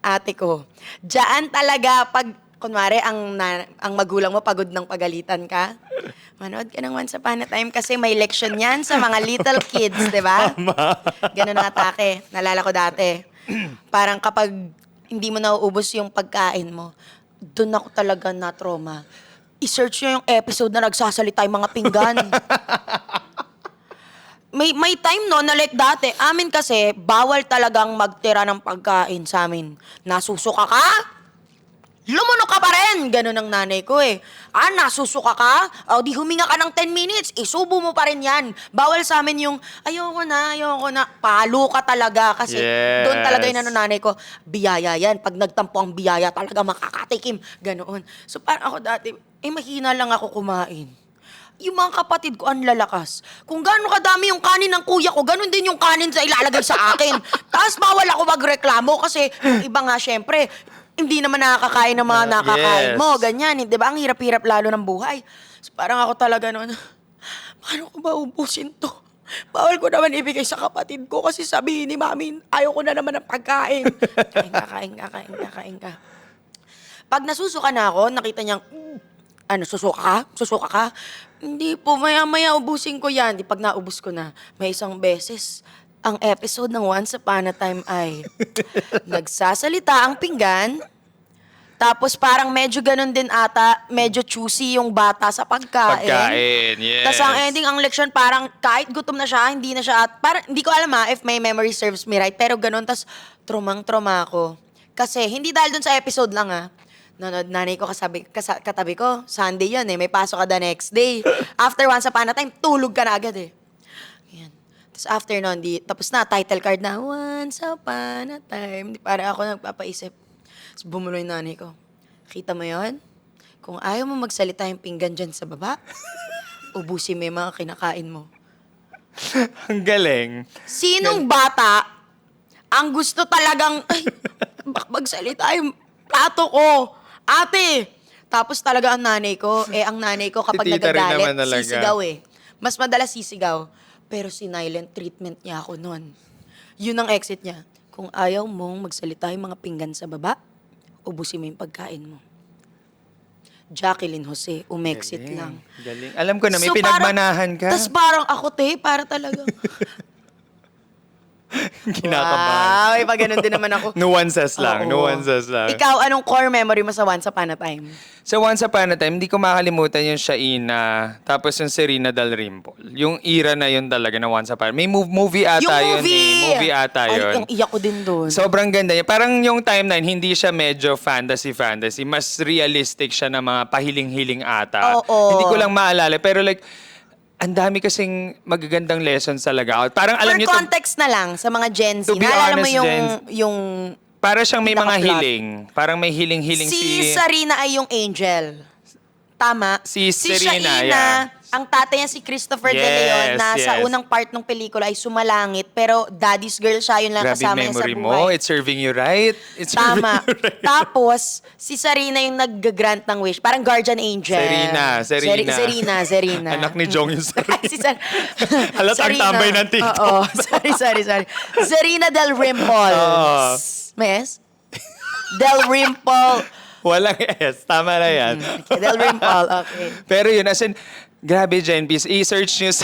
ate ko, diyan talaga pag, kunwari, ang magulang mo pagod ng pagalitan ka, manood ka ng once upon a time kasi may leksyon yan sa mga little kids, di ba? Ganun ang atake. Nalala ko dati. Parang kapag hindi mo nauubos yung pagkain mo, doon ako talaga na-trauma. I-search nyo yung episode na nagsasalita yung mga pinggan. May time no na like dati, amin kasi, bawal talagang magtira ng pagkain sa amin. Nasusuka ka? Lumunok ka pa rin! Ganun ang nanay ko eh. Nasusuka ka? O di huminga ka ng 10 minutes, isubo mo pa rin yan. Bawal sa amin yung, ayoko na. Palo ka talaga. Kasi Yes. doon talaga yung nanay ko, biyaya yan. Pag nagtampo ang biyaya, talaga makakatikim. Ganoon. So parang ako dati, mahina lang ako kumain. Yung mga kapatid ko, ang lalakas. Kung gano'n kadami yung kanin ng kuya ko, gano'n din yung kanin sa ilalagay sa akin. Tapos bawal ako magreklamo kasi yung iba nga, syempre, hindi naman nakakakain ng mga nakakain Yes. mo. Ganyan, di ba? Ang hirap-hirap lalo ng buhay. So, parang ako talaga noon, paano ko ba ubusin to? Bawal ko naman ibigay sa kapatid ko kasi sabihin ni mami, ayaw ko na naman ng pagkain. Kain ka. Pag nasusuka na ako, nakita niyang, susuka ka? Hindi po, maya-maya ubusin ko yan. Di pag naubos ko na, may isang beses, ang episode ng Once Upon a Time ay nagsasalita ang pinggan, tapos parang medyo ganun din ata, medyo choosy yung bata sa pagkain. Pagkain, yes. Tapos ang ending, ang leksyon, parang kahit gutom na siya, hindi na siya, parang hindi ko alam if may memory serves me right, pero ganun, tapos trumang-truma ako. Kasi hindi dahil dun sa episode lang nanood nanay ko katabi ko, Sunday yun may pasok ka the next day. After Once Upon a Time, tulog ka na agad Yan. Tapos after nun, tapos na, title card na, Once Upon a Time. Parang ako nagpapaisip. Tapos bumulo yung nanay ko. Kita mo yon? Kung ayaw mo magsalita yung pinggan dyan sa baba, ubusin mo yung mga kinakain mo. Ang galing. Sinong bata ang gusto talagang, magsalita yung plato ko? Ate! Tapos talaga ang nanay ko, kapag Si tita rin naman nagagalit, talaga. sisigaw Mas madalas sisigaw. Pero sinilent treatment niya ako noon. Yun ang exit niya. Kung ayaw mong magsalita yung mga pinggan sa baba, ubusin mo yung pagkain mo. Jacqueline Jose, umexit Galing. lang. Galing. Alam ko na, may So, pinagmanahan ka. Tapos parang ako, para talagang, Kinakabahan. Wow, iba ganun din naman ako. Nuances lang, Oo. nuances lang. Ikaw, anong core memory mo sa Once Upon a Time? Sa Once Upon a Time, hindi ko makalimutan yung Shaina, tapos yung Serena Dalrymple. Yung era na yun talaga na Once Upon a Time. May movie ata Yung yun movie! eh. Movie ata Ay, yun. yung iyak ko din doon. Sobrang ganda niya. Parang yung timeline, hindi siya medyo fantasy. Mas realistic siya na mga pahiling-hiling ata. Oo. Hindi ko lang maalala. Pero like, ang dami kasing magagandang lessons talaga. Parang alam For niyo to, context na lang sa mga Gen Z, To be naalala mo honest, yung para siyang may mga pinaka-plot. hiling. Parang may hiling-hiling si Sarina ay yung angel. Tama? Si Serena, Shaina, yeah. ang tatay niya si Christopher De Yes, Leon na sa yes. unang part ng pelikula ay sumalangit pero daddy's girl siya, yun lang Grabe kasama niya sa memory mo. buhay. It's serving you right. It's Tama. serving you right. Tapos, si Sarina yung nag-grant ng wish. Parang guardian angel. Serena. Anak ni Jong yung Serena. si Sar- Halatang Sarina. tambay ng TikTok. Oo. Sorry. Serena Del Rimple. Oo. May S? Del Rimple. Walang S. Tama na yan. Okay, Del Rimple. Okay. Pero yun, as in, grabe, Gen Bs, i-search nyo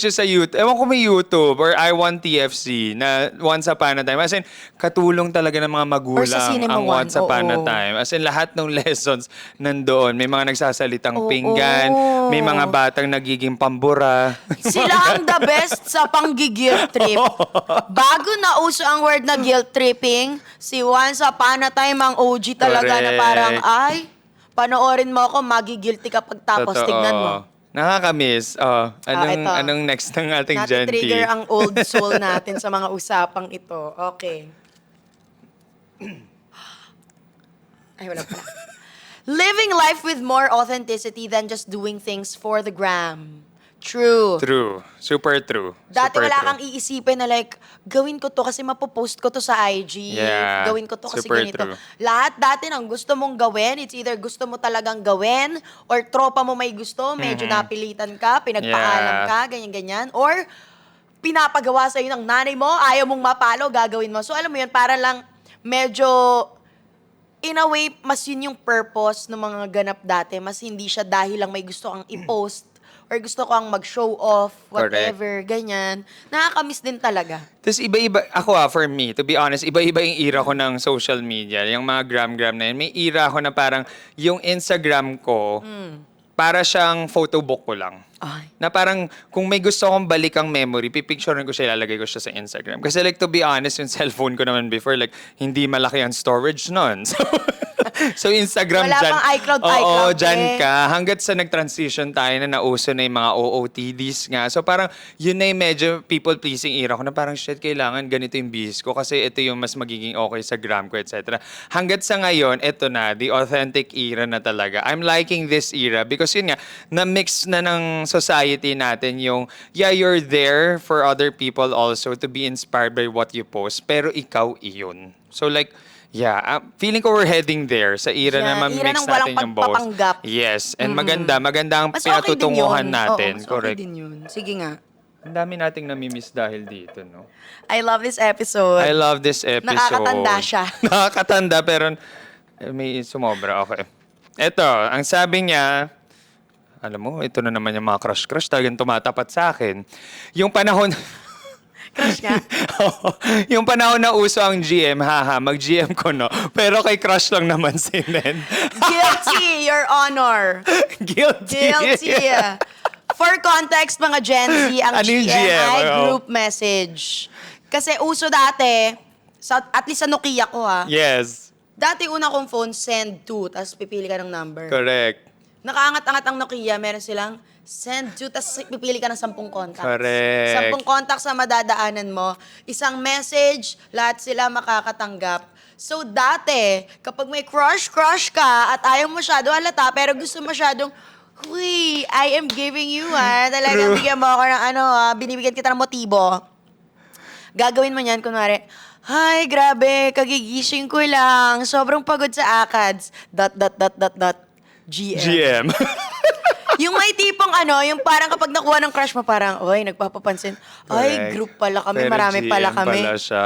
sa YouTube. Ewan ko may YouTube or I Want TFC na Once Upon a Time. As in, katulong talaga ng mga magulang Or sa Cinema ang One, Once Upon a oo. Time. As in, lahat ng lessons nandoon. May mga nagsasalitang Oo. pinggan, may mga batang nagiging pambura. Sila ang the best sa pang-guilt trip. Bago na uso ang word na guilt tripping, si Once Upon a Time ang OG talaga na Correct. parang, ay, panoorin mo ako, magigilty kapag tapos Totoo. tignan mo. Nakakamiss. Oh, ito. anong next ng ating Gen T? Nati-trigger ang old soul natin sa mga usapang ito. Okay. Ay, wala pala. Living life with more authenticity than just doing things for the gram. True. True. Super true. Dati Super wala true. kang iisipin na like, gawin ko to kasi mapopost ko to sa IG. Yeah. Gawin ko to kasi Super ganito. true. Lahat dati nang gusto mong gawin, it's either gusto mo talagang gawin or tropa mo may gusto, medyo napilitan ka, pinagpaalam Yeah. ka, ganyan-ganyan. Or pinapagawa sa'yo ng nanay mo, ayaw mong mapalo, gagawin mo. So alam mo yun, para lang medyo in a way, mas yun yung purpose ng mga ganap dati. Mas hindi siya dahil lang may gusto kang i-post or gusto ko ang mag-show off, whatever, ganyan. Nakakamiss din talaga. Tapos iba-iba, ako for me, to be honest, iba-iba yung era ko ng social media. Yung mga gram-gram na yun. May era ko na parang yung Instagram ko, para siyang photobook ko lang. Ay. Na parang kung may gusto akong balikang memory, pipicturean ko siya, ilalagay ko siya sa Instagram. Kasi like to be honest, yung cellphone ko naman before, like hindi malaki ang storage nun. So Instagram Wala dyan. pang iCloud, Oo, iCloud dyan eh. ka. Hanggat sa nag-transition tayo na nauso na yung mga OOTDs nga. So parang yun na yung medyo people-pleasing era ko na parang shit, kailangan ganito yung bis ko kasi ito yung mas magiging okay sa gram ko, etc. Hanggat sa ngayon, ito na, the authentic era na talaga. I'm liking this era because yun nga, na-mix na ng society natin yung, yeah, you're there for other people also to be inspired by what you post, pero ikaw iyon. So like, yeah, feeling ko we're heading there sa era na Yeah, ma-mix era ng walang natin yung both. pagpapanggap. Yes, and maganda ang Mas okay din pinatutunguhan yun. natin. Oo, mas Correct. okay din yun. Sige nga. Ang dami nating namimiss dahil dito, no? I love this episode. I love this episode. Nakakatanda siya. Nakakatanda, pero may sumobra. Okay. Ito, ang sabi niya, alam mo, ito na naman yung mga crush-crush talagang tumatapat sa akin. Yung panahon... Crush nga. Oo. Yung panahon na uso ang GM, mag-GM ko, no? Pero kay crush lang naman si Nen. Guilty, Your Honor. Guilty. Guilty. For context, mga Gen Z, ang Ano yung GM GM? ay Oo. group message. Kasi uso dati, at least sa Nokia ko Yes, dati una kong phone, send to, tapos pipili ka ng number. correct. Nakaangat-angat ang Nokia, meron silang send to, tapos pipili ka ng 10 contacts. Correct. 10 contacts na madadaanan mo. Isang message, lahat sila makakatanggap. So dati, kapag may crush ka at ayaw mo masyado halata, pero gusto masyadong, huy, I am giving you, talagang True. bigyan mo ako ng binibigyan kita ng motibo. Gagawin mo niyan, kunwari, "Hi, grabe, kagigising ko lang. Sobrang pagod sa ACADS. ... GM. GM. Yung may tipong yung parang kapag nakuha ng crush mo, parang, oy, nagpapapansin. Ay, Correct. group pala kami, Pero marami pala GM kami. pala siya.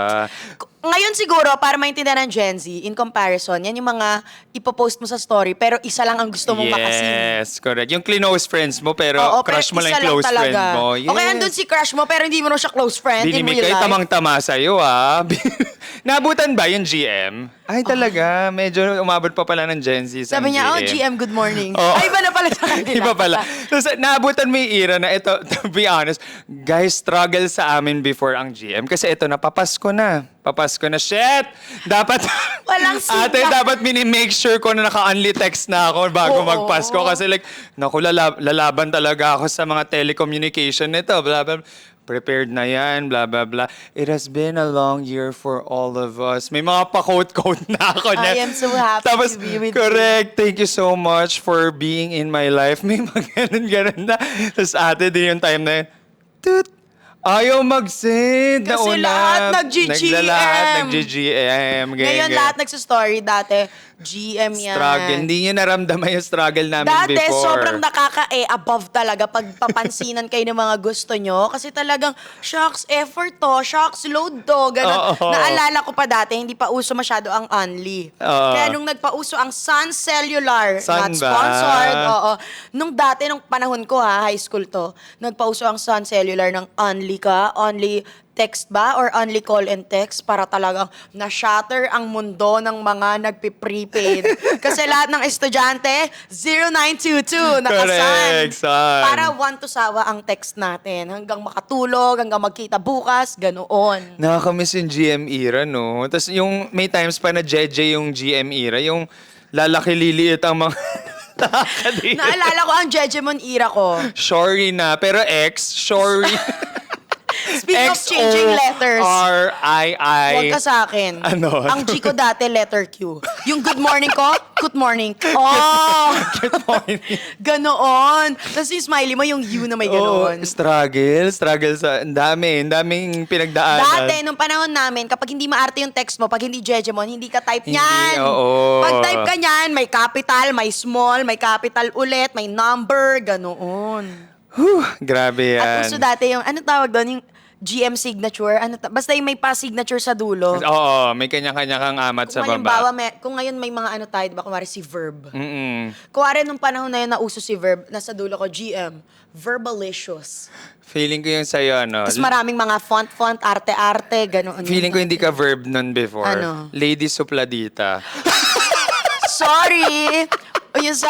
Ngayon siguro, para maintindihan ng Gen Z, in comparison, yan yung mga ipopost mo sa story, pero isa lang ang gusto mong makasin. Yes, correct. Yung close friends mo, pero Oo, crush mo lang isa yung close friend talaga. mo. Yes. Okay, andun si crush mo, pero hindi mo na siya close friend in Dinimik real kayo, life. tamang-tama sa'yo, Nabutan ba yung GM? Ay, talaga. Medyo umabot pa pala ng Gen Z sa Sabi niya, GM. oh, GM, good morning. Oo. Ay, iba na pala sa kanila. Iba pala. Tapos naabutan mo yung era na ito, to be honest, guys, struggle sa amin before ang GM. Kasi ito, napapasko na. Papasko na. Shit! Dapat, Walang signal. ate, dapat mini-make sure ko na naka-only text na ako bago Oo. magpasko. Kasi like, naku, lalaban talaga ako sa mga telecommunication nito. Blah, blah, blah. Prepared na yan, blah, blah, blah. It has been a long year for all of us. May mga pa-quote-quote na ako na. I am so happy Tapos, to be with correct. Thank you so much for being in my life. May mga ganun na. Tapos ate, din yung time na yun, toot, ayaw mag-send. Kasi lahat nag-GGM. Lahat nag-GGM. Ngayon, lahat nagsa-story. Dati, GM yan. Struggle. Hindi nyo naramdaman yung struggle namin Dati, before. sobrang above talaga pag papansinan kayo ng mga gusto nyo. Kasi talagang, shocks, effort to, shocks, load to, gano'n. Oo. Naalala ko pa dati, hindi pa uso masyado ang Only. Oo. Kaya nung nagpauso ang Sun Cellular, Sun not ba? sponsored, oo. Nung dati, nung panahon ko high school to, nagpauso ang Sun Cellular ng Only ka, Only text ba or only call and text para talagang na-shatter ang mundo ng mga nagpi-prepaid. Kasi lahat ng estudyante, 0922, nakasan. Correct, son. Para one to sawa ang text natin. Hanggang makatulog, hanggang magkita bukas, ganoon. Nakakamiss yung GM era, no? Tapos yung may times pa na JJ yung GM era, yung lalaki liliit ang mga nakakadiri. Naalala ko ang Jejemon era ko. Shory na, pero X, Shory. Speaking of changing letters. R-I-I. Huwag ka sa akin. Ano? Ang G ko dati, letter Q. Yung good morning ko, good morning. Oh! Good morning. Ganoon. Tapos yung smiley mo, yung U na may ganoon. Struggle sa, ang daming pinagdaanan. Dati, nung panahon namin, kapag hindi maarte yung text mo, pag hindi Jejemon, hindi ka type niyan. oo. Pag type ka niyan, may capital, may small, may capital ulit, may number, ganoon. Grabe yan. At uso dati yung, ano tawag doon, yung GM signature, basta yung may pa-signature sa dulo. Oo, may kanya-kanya kang amat sa Kung halimbawa, baba. kung ngayon may mga ano tayo, diba, kumari si verb. Mm-mm. Kuwari nung panahon na yun, nauso si verb, nasa dulo ko, GM, verbalicious. Feeling ko yung sa'yo, ano? Tapos maraming mga font, arte-arte, gano'n. Feeling ko hindi ka verb nun before. Ano? Lady Supladita. Sorry! O yun sa...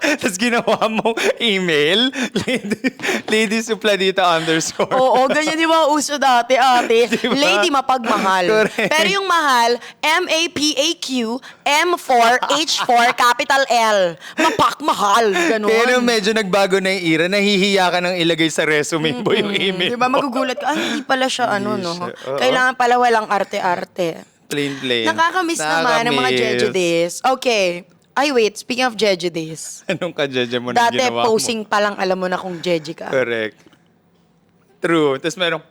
Tapos ginawa mong email, Lady Supladita _ Oo, ganyan di ba uso dati, ate? Diba? Lady mapagmahal. Correct. Pero yung mahal, M-A-P-A-Q, M4, H4, capital L. Mapakmahal, gano'n. Pero medyo nagbago na yung era, nahihiya ka nang ilagay sa resume mo yung email Di ba mo. magugulat ka, hindi pala siya Hindi no? siya, oo. Kailangan pala walang arte-arte. Plain. Nakakamiss naman ng mga Jeju days. Okay. Ay, wait. Speaking of Jeju days. Anong kajeje mo na Dati, ginawa posing pa lang, alam mo na kung Jeju ka. mo? Correct. True. Tapos merong,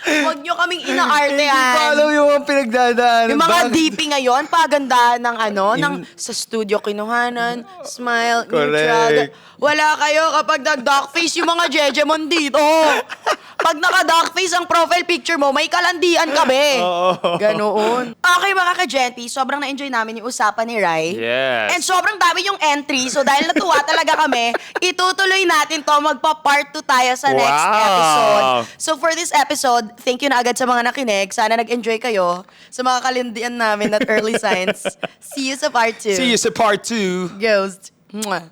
Huwag nyo kaming inaartehan. follow yung mga pinagdadaanan. Yung mga Bakit? DP ngayon, paganda ng ng sa studio kinuhanan, smile, neutral. Correct. Wala kayo kapag nag-duckface yung mga Jejemon dito. Pag naka-duckface ang profile picture mo, may kalandian ka, be. Oo. Ganoon. Okay, mga ka-Genti, sobrang na-enjoy namin yung usapan ni Rai. Yes. And sobrang dami yung entry. So dahil natuwa talaga kami, itutuloy natin to. Magpa-part 2 tayo sa next Wow. episode. So for this episode, thank you na agad sa mga nakinig. Sana nag-enjoy kayo sa mga kalindian namin at early signs. See you sa part 2. See you sa part 2. Ghost. Mwah.